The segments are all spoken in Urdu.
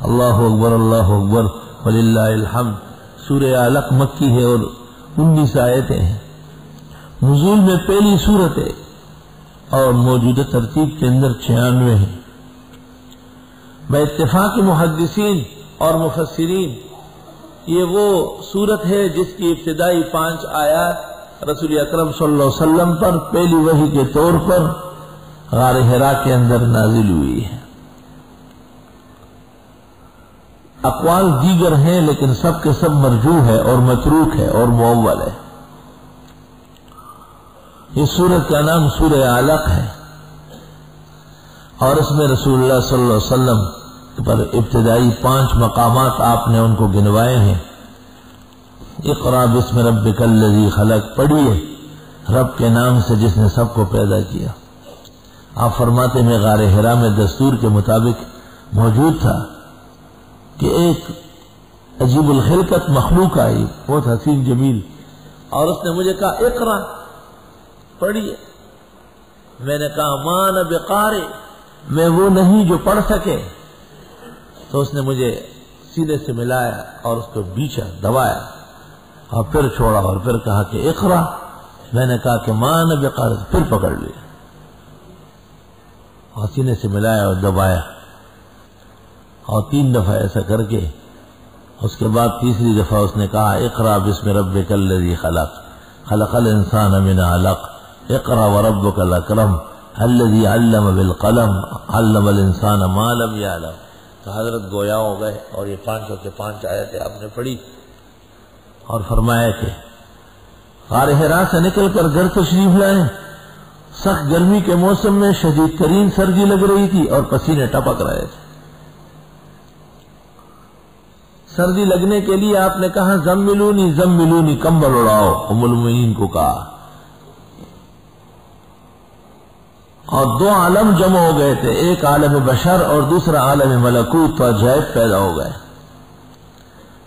اللہ اکبر وللہ الحمد۔ سورہ علق مکی ہے اور 19 آیتیں ہیں، نزول میں پہلی سورت ہے اور موجودہ ترتیب کے اندر 96 ہیں۔ بے اتفاق محدثین اور مفسرین یہ وہ سورت ہے جس کی ابتدائی 5 آیات رسول اکرم صلی اللہ علیہ وسلم پر پہلی وحی کے طور پر غار حرا کے اندر نازل ہوئی ہے۔ اقوال دیگر ہیں لیکن سب کے سب مرجوح ہے اور متروک ہے اور مؤول ہے۔ اس سورت کا نام سورہ علق ہے اور اس میں رسول اللہ صلی اللہ علیہ وسلم پر ابتدائی 5 مقامات آپ نے ان کو گنوائے ہیں۔ اقرا بسم ربک الذی خلق، پڑھیے رب کے نام سے جس نے سب کو پیدا کیا۔ آپ فرماتے میں غار حرا میں دستور کے مطابق موجود تھا کہ ایک عجیب الخلقت مخلوق آئی، بہت حسین جمیل، اور اس نے مجھے کہا اقرا، پڑھیے۔ میں نے کہا ما انا بقارئ، میں وہ نہیں جو پڑھ سکے۔ تو اس نے مجھے سینے سے ملایا اور اس کو بیچا، دبایا اور پھر چھوڑا اور پھر کہا کہ اقرا۔ میں نے کہا کہ ما انا بقارئ، پھر پکڑ لیا اور سینے سے ملایا اور دبایا اور 3 دفعہ ایسا کر کے اس کے بعد تیسری دفعہ اس نے کہا اقرا بسم ربک الذی خلق، خلق الانسان من علق، اقرا وربک الاکرم الذی علم بالقلم، علم الانسان ما لم یعلم۔ تو حضرت گویا ہو گئے اور یہ 5 آیتیں آپ نے پڑھی اور فرمایا کہ غار حرا سے نکل کر گھر تشریف لائے۔ سخت گرمی کے موسم میں شدید ترین سردی لگ رہی تھی اور پسینے ٹپک رہے تھے۔ سردی لگنے کے لیے آپ نے کہا زملونی زملونی، کمبل اڑاؤ، ام المؤمنین کو کہا، اور 2 عالم جمع ہو گئے تھے، ایک عالم بشر اور دوسرا عالم ملکوت، تو عجائب پیدا ہو گئے۔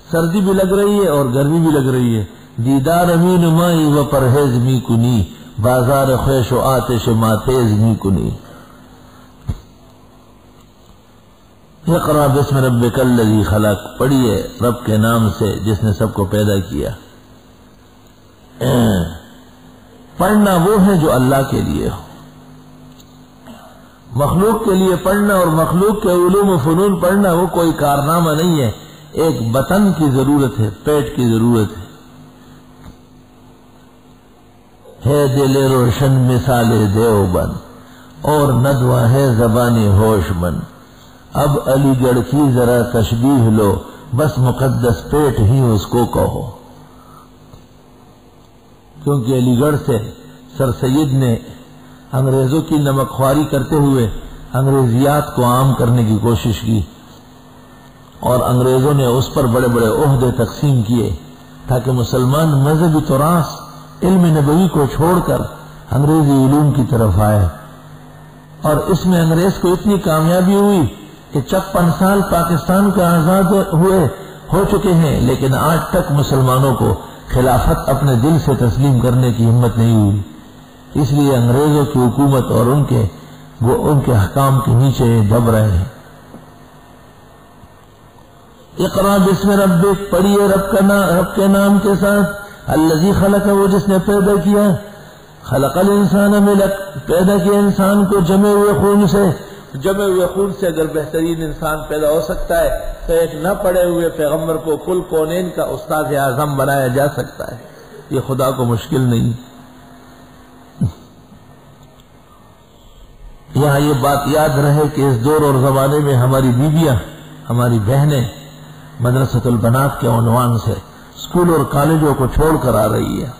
سردی بھی لگ رہی ہے اور گرمی بھی لگ رہی ہے۔ دیدار امین مائی و پرہیز می کنی، بازار خویش و آتش ماتیز می کنی۔ اقرا بسم ربک الذی خلق، پڑھیے رب کے نام سے جس نے سب کو پیدا کیا۔ پڑھنا وہ ہے جو اللہ کے لیے ہو، مخلوق کے لیے پڑھنا اور مخلوق کے علوم و فنون پڑھنا وہ کوئی کارنامہ نہیں ہے، ایک بطن کی ضرورت ہے، پیٹ کی ضرورت ہے دل روشن مثال دیوبند اور ندوہ ہے زبانی ہوش من، اب علی گڑھ کی ذرا تشبیہ لو، بس مقدس پیٹ ہی اس کو کہو۔ کیونکہ علی گڑھ سے سر سید نے انگریزوں کی نمک خواری کرتے ہوئے انگریزیات کو عام کرنے کی کوشش کی اور انگریزوں نے اس پر بڑے بڑے عہدے تقسیم کیے تاکہ مسلمان مذہبی تراث علم نبوی کو چھوڑ کر انگریزی علوم کی طرف آئے، اور اس میں انگریز کو اتنی کامیابی ہوئی کہ 56 سال پاکستان کا آزاد ہو چکے ہیں، لیکن آج تک مسلمانوں کو خلافت اپنے دل سے تسلیم کرنے کی ہمت نہیں ہوئی۔ اس لیے انگریزوں کی حکومت اور ان کے حکام کے نیچے دب رہے ہیں۔ اقرا بسم ربک، پڑھیے رب کے نام کے ساتھ، الذی خلق، وہ جس نے پیدا کیا، خلق الانسان ملک، پیدا کیا انسان کو جمے ہوئے خون سے۔ جمے ہوئے خون سے اگر بہترین انسان پیدا ہو سکتا ہے تو ایک نہ پڑے ہوئے پیغمبر کو کل کونین کا استاد اعظم بنایا جا سکتا ہے، یہ خدا کو مشکل نہیں۔ یہاں یہ بات یاد رہے کہ اس دور اور زمانے میں ہماری بیویاں، ہماری بہنیں مدرسۃ البنات کے عنوان سے اسکول اور کالجوں کو چھوڑ کر آ رہی ہے۔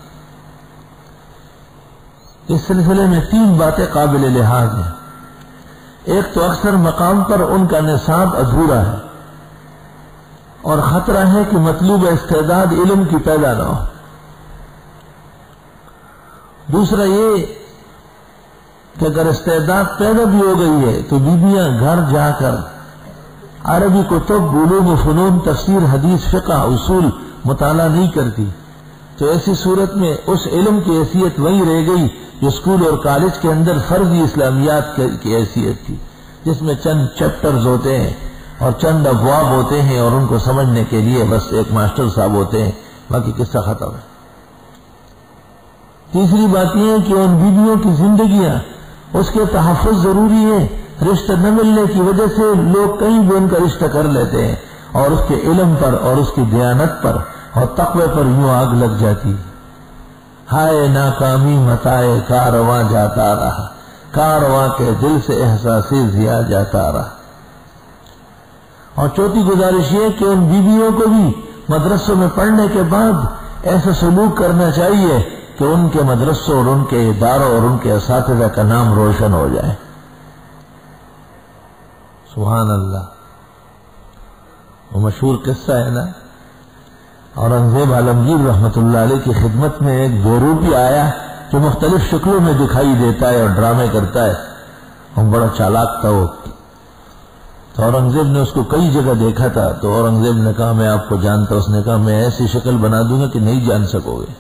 اس سلسلے میں 3 باتیں قابل لحاظ ہیں۔ ایک تو اکثر مقام پر ان کا نصاب ادھورا ہے اور خطرہ ہے کہ مطلوب استعداد علم کی پیدا نہ ہو۔ دوسرا یہ کہ اگر استعداد پیدا بھی ہو گئی ہے تو بیویاں گھر جا کر عربی کتب، علوم و فنون، تفسیر، حدیث، فقہ، اصول مطالعہ نہیں کرتی، تو ایسی صورت میں اس علم کی حیثیت وہی رہ گئی جو اسکول اور کالج کے اندر فرضی اسلامیات کی حیثیت تھی، جس میں چند چیپٹرز ہوتے ہیں اور چند ابواب ہوتے ہیں اور ان کو سمجھنے کے لیے بس ایک ماسٹر صاحب ہوتے ہیں، باقی قصہ ختم ہے۔ تیسری بات یہ ہے کہ ان بیویوں کی زندگیاں، اس کے تحفظ ضروری ہے۔ رشتہ نہ ملنے کی وجہ سے لوگ کہیں بھی ان کا رشتہ کر لیتے ہیں، اور اس کے علم پر اور اس کی دیانت پر اور تقوی پر یوں آگ لگ جاتی۔ ہائے ناکامی متائے کارواں جاتا رہا، کارواں کے دل سے احساس ضیا جاتا رہا۔ اور چوتھی گزارش یہ کہ ان بیویوں کو بھی مدرسوں میں پڑھنے کے بعد ایسا سلوک کرنا چاہیے کہ ان کے مدرسوں اور ان کے اداروں اور ان کے اساتذہ کا نام روشن ہو جائے۔ سبحان اللہ۔ وہ مشہور قصہ ہے نا، اورنگزیب عالمگیر رحمت اللہ علیہ کی خدمت میں ایک بیروپی آیا جو مختلف شکلوں میں دکھائی دیتا ہے اور ڈرامے کرتا ہے، اور بڑا چالاک تھا وہ۔ تو اورنگزیب نے اس کو کئی جگہ دیکھا تھا، تو اورنگزیب نے کہا میں آپ کو جانتا، اس نے کہا میں ایسی شکل بنا دوں گا کہ نہیں جان سکو گے۔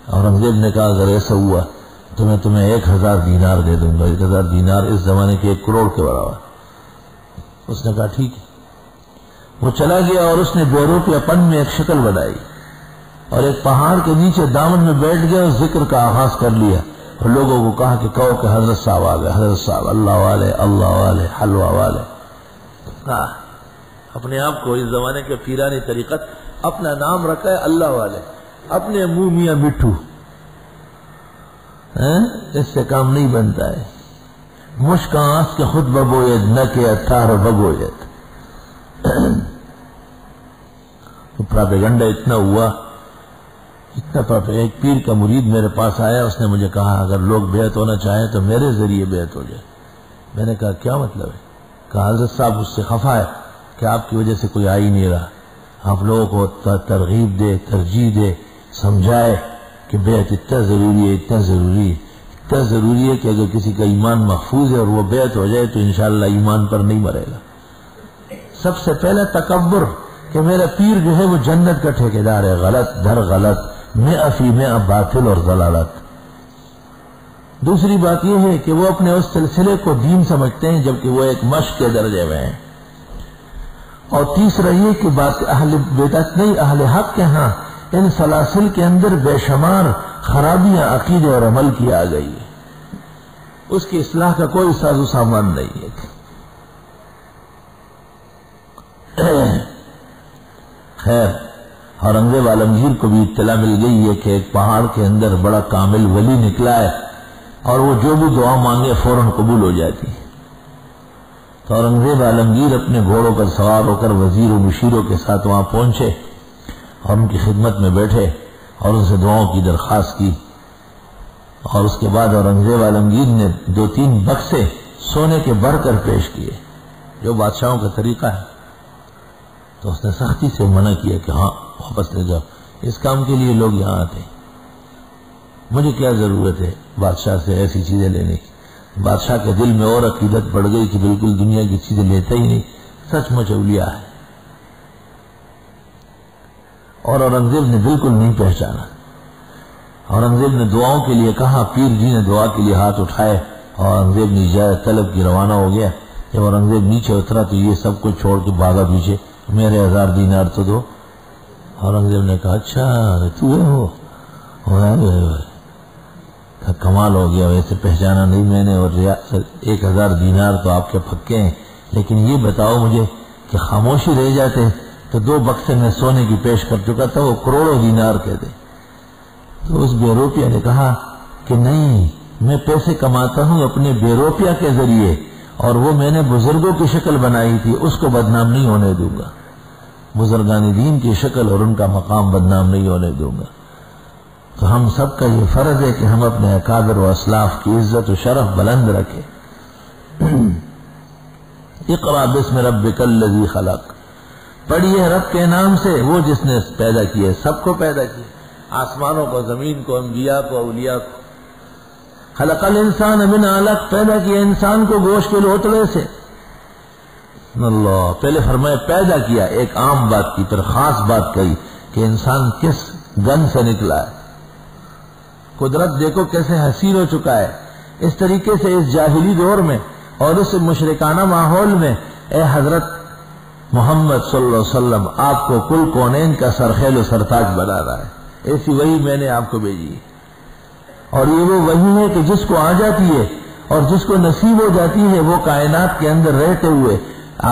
اورنگزیب نے کہا اگر ایسا ہوا تو میں تمہیں 1000 دینار دے دوں گا۔ 1000 دینار اس زمانے کے 1 کروڑ کے برابر۔ اس نے کہا ٹھیک ہے۔ وہ چلا گیا اور اس نے بیروپی اپن میں ایک شکل بنائی اور ایک پہاڑ کے نیچے دامن میں بیٹھ گیا اور ذکر کا آغاز کر لیا، اور لوگوں کو کہا کہ کہو کہ حضرت صاحب آ گئے، حضرت صاحب اللہ والے، اللہ والے، حلوہ والے۔ اپنے آپ کو اس زمانے کے پیرانی طریقت اپنا نام رکھا ہے اللہ والے، اپنے منہ میاں مٹھو، اس سے کام نہیں بنتا ہے۔ مشک آنس کے خود بگوید نہ کہ 18 بگوید۔ تو پراپیگنڈا اتنا ہوا، ایک پیر کا مرید میرے پاس آیا، اس نے مجھے کہا اگر لوگ بیعت ہونا چاہیں تو میرے ذریعے بیعت ہو جائے۔ میں نے کہا کیا مطلب ہے؟ کہا حضرت صاحب اس سے خفا ہے کہ آپ کی وجہ سے کوئی آ ہی نہیں رہا، آپ لوگوں کو ترغیب دے، ترجیح دے، سمجھائے کہ بیعت اتنا ضروری ہے، اتنا ضروری ہے، اتنا ضروری ہے کہ اگر کسی کا ایمان محفوظ ہے اور وہ بیعت ہو جائے تو انشاءاللہ ایمان پر نہیں مرے گا۔ سب سے پہلا تکبر کہ میرا پیر جو ہے وہ جنت کا ٹھیکیدار ہے، غلط در غلط، مئہ فی مئہ باطل اور ضلالت۔ دوسری بات یہ ہے کہ وہ اپنے اس سلسلے کو دین سمجھتے ہیں جبکہ وہ ایک مشق کے درجے میں ہیں۔ اور تیسرا یہ کہ بات اہل بدعت نہیں، اہل حق کے ہاں ان سلاسل کے اندر بے شمار خرابیاں عقیدے اور عمل کی آ گئی ہے، اس کی اصلاح کا کوئی ساز و سامان نہیں ہے۔ خیر، اورنگزیب عالمگیر کو بھی اطلاع مل گئی ہے کہ ایک پہاڑ کے اندر بڑا کامل ولی نکلا ہے اور وہ جو بھی دعا مانگے فوراً قبول ہو جاتی ہے۔ تو اورنگزیب عالمگیر اپنے گھوڑوں پر سوار ہو کر وزیر و مشیروں کے ساتھ وہاں پہنچے اور ان کی خدمت میں بیٹھے اور ان سے دعاؤں کی درخواست کی۔ اور اس کے بعد اورنگزیب عالمگیر نے 2-3 بکسے سونے کے بھر کر پیش کیے، جو بادشاہوں کا طریقہ ہے۔ تو اس نے سختی سے منع کیا کہ ہاں واپس لے جاؤ، اس کام کے لیے لوگ یہاں آتے ہیں، مجھے کیا ضرورت ہے بادشاہ سے ایسی چیزیں لینے کی۔ بادشاہ کے دل میں اور عقیدت پڑ گئی کہ بالکل دنیا کی چیزیں لیتا ہی نہیں، سچ مچ اولیاء ہے۔ اور اورنگزیب نے بالکل نہیں پہچانا۔ اورنگزیب نے دعاؤں کے لیے کہا، پیر جی نے دعا کے لیے ہاتھ اٹھائے، اور اورنگزیب نے اجازت طلب کی، روانہ ہو گیا۔ جب اورنگزیب نیچے اترا تو یہ سب کچھ چھوڑ کے بھاگا پیچھے، میرے 1000 دینار تو دو۔ اورنگزیب نے کہا اچھا تو ہو، کمال ہو گیا، ویسے پہچانا نہیں میں نے، اور 1000 دینار تو آپ کے پکے ہیں، لیکن یہ بتاؤ مجھے کہ خاموشی رہ جاتے تو 2 بکسے میں سونے کی پیش کر چکا تھا، وہ کروڑوں دینار کہتے۔ تو اس بیروپیہ نے کہا کہ نہیں، میں پیسے کماتا ہوں اپنے بیروپیہ کے ذریعے، اور وہ میں نے بزرگوں کی شکل بنائی تھی، اس کو بدنام نہیں ہونے دوں گا، بزرگان دین کی شکل اور ان کا مقام بدنام نہیں ہونے دوں گا۔ تو ہم سب کا یہ فرض ہے کہ ہم اپنے اکابر و اسلاف کی عزت و شرف بلند رکھیں۔ اقرأ باسم ربک الذی خلق، پڑھیے رب کے نام سے، وہ جس نے پیدا کیے، سب کو پیدا کیا، آسمانوں کو، زمین کو، انبیاء کو، اولیاء کو۔ خلق الانسان من علق، پیدا کیا انسان کو گوشت کے لوتڑے سے۔ اللہ، پہلے فرمایا پیدا کیا، ایک عام بات کی، پھر خاص بات کہی کہ انسان کس گن سے نکلا ہے۔ قدرت دیکھو کیسے حسین ہو چکا ہے۔ اس طریقے سے اس جاہلی دور میں اور اس مشرکانہ ماحول میں اے حضرت محمد صلی اللہ علیہ وسلم آپ کو کل کونین کا سرخیل و سرتاج بنا رہا ہے، ایسی وہی میں نے آپ کو بھیجی ہے، اور یہ وہ وہی ہے کہ جس کو آ جاتی ہے اور جس کو نصیب ہو جاتی ہے وہ کائنات کے اندر رہتے ہوئے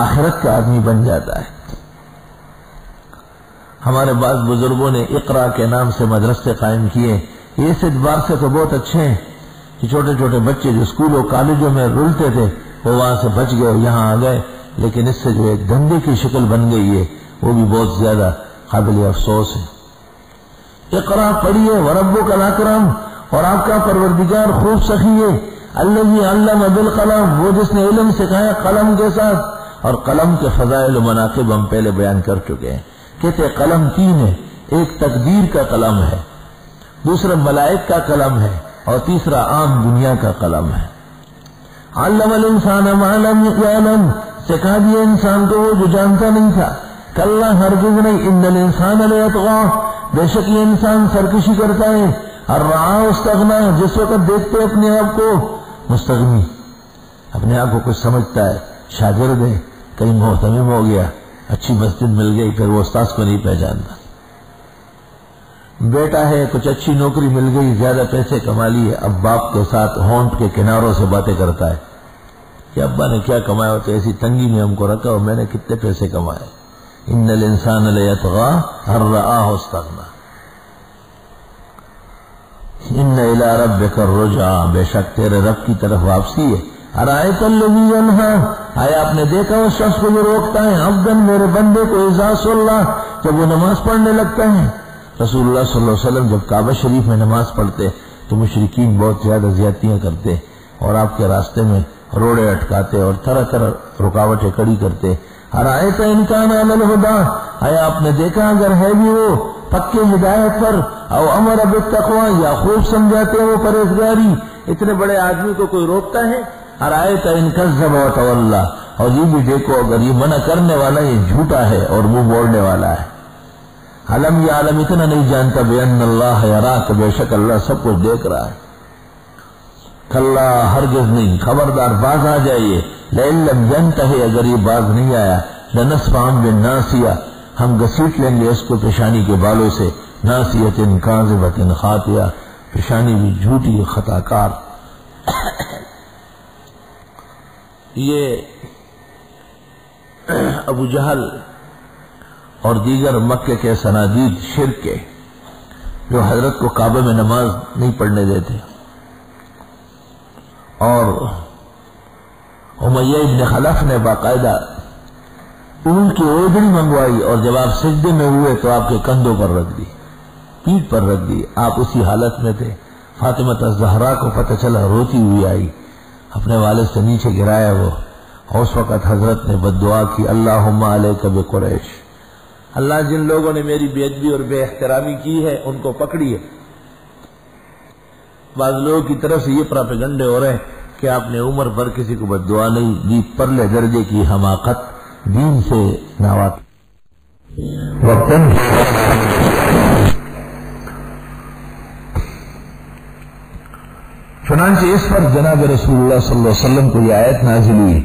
آخرت کا آدمی بن جاتا ہے۔ ہمارے بعض بزرگوں نے اقرا کے نام سے مدرسے قائم کیے، یہ اس اعتبار سے تو بہت اچھے ہیں کہ چھوٹے چھوٹے بچے جو اسکولوں کالجوں میں رلتے تھے وہ وہاں سے بچ گئے اور یہاں آ گئے، لیکن اس سے جو ایک دھندے کی شکل بن گئی ہے وہ بھی بہت زیادہ قابل افسوس ہے۔ اقرا پڑھیے وربک الاکرم، اور آپ کا پروردگار خوب سخی ہے، الذی علم بالقلم، وہ جس نے علم سکھایا قلم کے ساتھ، اور قلم کے فضائل و مناقب ہم پہلے بیان کر چکے ہیں۔ کہتے قلم تین ہے، ایک تقدیر کا قلم ہے، دوسرا ملائک کا قلم ہے، اور تیسرا عام دنیا کا قلم ہے۔ علم الانسان ما لم یعلم، سکھا دیا انسان کو وہ جو جانتا نہیں تھا۔ کلا ہرگز نہیں، ان الانسان لیطغی، بے شک یہ انسان سرکشی کرتا ہے، اور رعا استغنا، جس وقت دیکھتے اپنے آپ کو مستغنی، اپنے آپ کو کچھ سمجھتا ہے، شاگرد ہے، کہیں محتمم ہو گیا، اچھی مسجد مل گئی، پھر وہ استاذ کو نہیں پہچانتا، بیٹا ہے کچھ اچھی نوکری مل گئی، زیادہ پیسے کما لیے، اب باپ کے ساتھ ہونٹ کے کناروں سے باتیں کرتا ہے کہ ابا نے کیا کمایا، تو ایسی تنگی میں ہم کو رکھا اور میں نے کتنے پیسے کمائے۔ ان الانسان لیطغی ان رآہ استغنی، ان الی ربک الرجعی، بے شک تیرے رب کی طرف واپسی ہے۔ ارأیت الذی ینہی، آیا آپ نے دیکھا اس شخص کو جو روکتا ہے، عبدا، میرے بندے کو، اذا صلی، جب وہ نماز پڑھنے لگتا ہے۔ رسول اللہ صلی اللہ علیہ وسلم جب کعبہ شریف میں نماز پڑھتے تو مشرکین بہت زیادہ زیادتیاں کرتے اور آپ کے راستے میں روڑے اٹکاتے اور طرح طرح رکاوٹیں کھڑی کرتے۔ ارأیت ان کان علی الہدی، آیا آپ نے دیکھا اگر ہے بھی وہ پکے ہدایت پر، او امر بالتقوی، یا خوب سمجھاتے وہ پرہیزگاری، اتنے بڑے آدمی کو کوئی روکتا ہے؟ ارأیت ان کذب وتولی، اور یہ بھی دیکھو اگر یہ منع کرنے والا یہ جھوٹا ہے اور منہ موڑنے والا ہے۔ علم یعلم، اتنا نہیں جانتا، بأن اللہ یرا، کہ بے شک اللہ سب کچھ دیکھ رہا ہے۔ کلا، ہرگز نہیں، خبردار، باز آ جائیے، لئن لم ینتہی، اگر یہ باز نہیں آیا، لنصفعا بالناصیہ، ہم گھسیٹ لیں گے اس کو پیشانی کے بالوں سے، ناصیۃ کاذبۃ خاطئہ، پیشانی بھی جھوٹی خطا کار۔ یہ ابو جہل اور دیگر مکے کے صنادید شرک کے جو حضرت کو کعبے میں نماز نہیں پڑھنے دیتے، اور امیہ ابن خلف نے باقاعدہ اون کی اوڑھنی منگوائی، اور جب آپ سجدے میں ہوئے تو آپ کے کندھوں پر رکھ دی، پیٹھ پر رکھ دی، آپ اسی حالت میں تھے۔ فاطمہ الزہرا کو پتہ چلا، روتی ہوئی آئی، اپنے والد سے نیچے گرایا وہ، اور اس وقت حضرت نے بددعا کی، اللہم علیک بقریش، اللہ جن لوگوں نے میری بے ادبی اور بے احترامی کی ہے ان کو پکڑیے۔ بعض لوگوں کی طرف سے یہ پراپیگنڈے ہو رہے ہیں کہ آپ نے عمر پر کسی کو بددعا نہیں دی، پرلے درجے کی حماقت، دین سے ناواقف۔ چنانچہ اس پر جناب رسول اللہ صلی اللہ علیہ وسلم کو یہ آیت نازل ہوئی،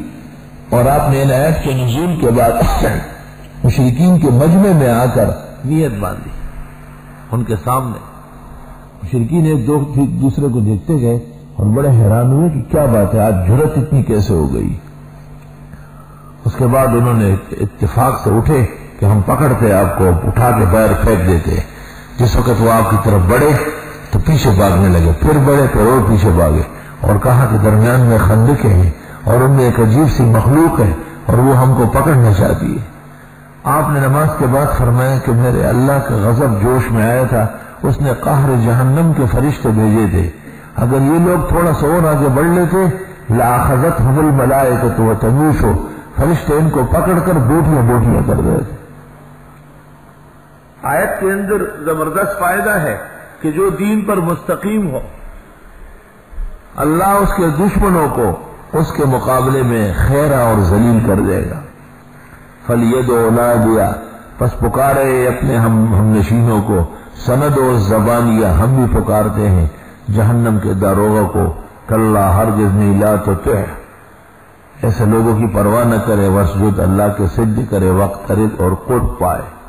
اور آپ نے ان آیت کے نزول کے بعد مشرکین کے مجمع میں آ کر نیت باندھی ان کے سامنے۔ مشرکین ایک دوسرے کو دیکھتے گئے اور بڑے حیران ہوئے کہ کیا بات ہے، آج جرأت اتنی کیسے ہو گئی۔ اس کے بعد انہوں نے اتفاق سے اٹھے کہ ہم پکڑتے آپ کو، اٹھا کے باہر پھینک دیتے۔ جس وقت وہ آپ کی طرف بڑھے تو پیچھے بھاگنے لگے، پھر بڑھے تو اور پیچھے بھاگے، اور کہا کہ درمیان میں خندقیں ہیں اور ان میں ایک عجیب سی مخلوق ہے اور وہ ہم کو پکڑنا چاہتی ہے۔ آپ نے نماز کے بعد فرمایا کہ میرے اللہ کا غضب جوش میں آیا تھا، اس نے قہر جہنم کے فرشتے بھیجے تھے، اگر یہ لوگ تھوڑا سا اور آگے بڑھ لیتے، لآخذتہم الملائکۃ وتنوش، فرشتے ان کو پکڑ کر بوٹیاں بوٹیاں کر رہے تھے۔ آیت کے اندر زبردست فائدہ ہے کہ جو دین پر مستقیم ہو، اللہ اس کے دشمنوں کو اس کے مقابلے میں خیرہ اور ذلیل کر دے گا۔ فَلْيَدْعُ نَادِيَهُ، پس پکارے اپنے ہم نشینوں کو، سند و زبانیہ، ہم بھی پکارتے ہیں جہنم کے داروغہ کو، کلا ہرگز نہیں، لا تطع، ایسے لوگوں کی پرواہ نہ کرے، وسجد اللہ کے سجدے کرے، وقت خرید اور قرب پائے۔